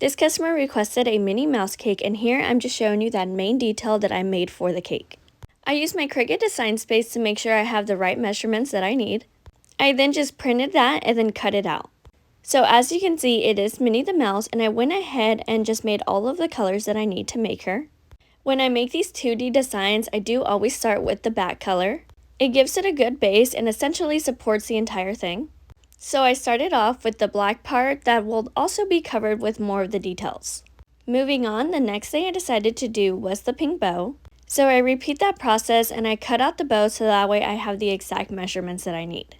This customer requested a Minnie Mouse cake, and here I'm just showing you that main detail that I made for the cake. I used my Cricut design space to make sure I have the right measurements that I need. I then just printed that and then cut it out. So as you can see, it is Minnie the Mouse, and I went ahead and just made all of the colors that I need to make her. When I make these 2D designs, I do always start with the back color. It gives it a good base and essentially supports the entire thing. So I started off with the black part that will also be covered with more of the details. Moving on, the next thing I decided to do was the pink bow. So I repeat that process and I cut out the bow so that way I have the exact measurements that I need.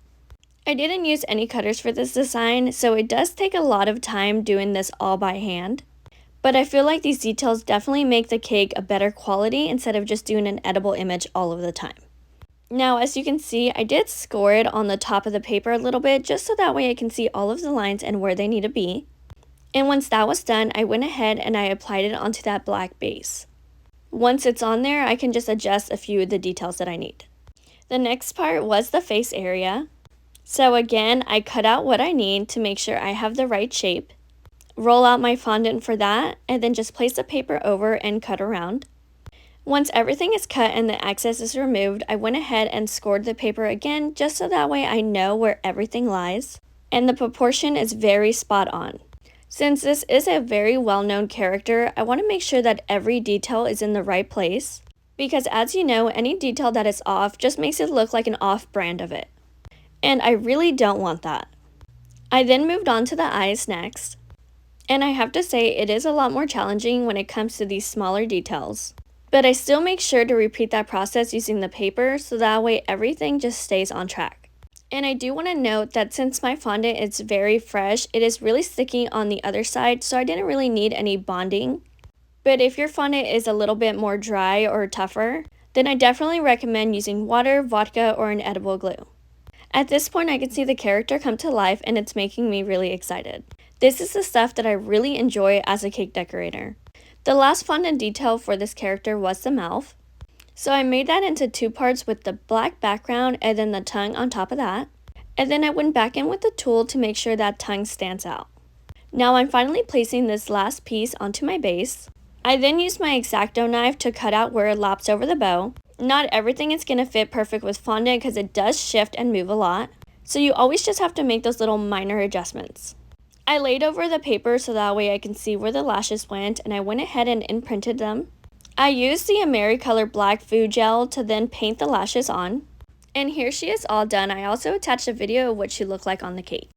I didn't use any cutters for this design, so it does take a lot of time doing this all by hand. But I feel like these details definitely make the cake a better quality instead of just doing an edible image all of the time. Now, as you can see, I did score it on the top of the paper a little bit just so that way I can see all of the lines and where they need to be. And once that was done, I went ahead and I applied it onto that black base. Once it's on there, I can just adjust a few of the details that I need. The next part was the face area. So again, I cut out what I need to make sure I have the right shape. Roll out my fondant for that, and then just place the paper over and cut around. Once everything is cut and the excess is removed, I went ahead and scored the paper again just so that way I know where everything lies, and the proportion is very spot on. Since this is a very well-known character, I want to make sure that every detail is in the right place, because as you know, any detail that is off just makes it look like an off-brand of it. And I really don't want that. I then moved on to the eyes next. And I have to say, it is a lot more challenging when it comes to these smaller details. But I still make sure to repeat that process using the paper so that way everything just stays on track. And I do want to note that since my fondant is very fresh, it is really sticky on the other side, so I didn't really need any bonding. But if your fondant is a little bit more dry or tougher, then I definitely recommend using water, vodka, or an edible glue. At this point, I can see the character come to life and it's making me really excited. This is the stuff that I really enjoy as a cake decorator. The last fondant detail for this character was the mouth. So I made that into two parts with the black background and then the tongue on top of that. And then I went back in with the tool to make sure that tongue stands out. Now I'm finally placing this last piece onto my base. I then used my X-Acto knife to cut out where it laps over the bow. Not everything is going to fit perfect with fondant because it does shift and move a lot. So you always just have to make those little minor adjustments. I laid over the paper so that way I can see where the lashes went, and I went ahead and imprinted them. I used the Americolor Black Food Gel to then paint the lashes on. And here she is all done. I also attached a video of what she looked like on the cake.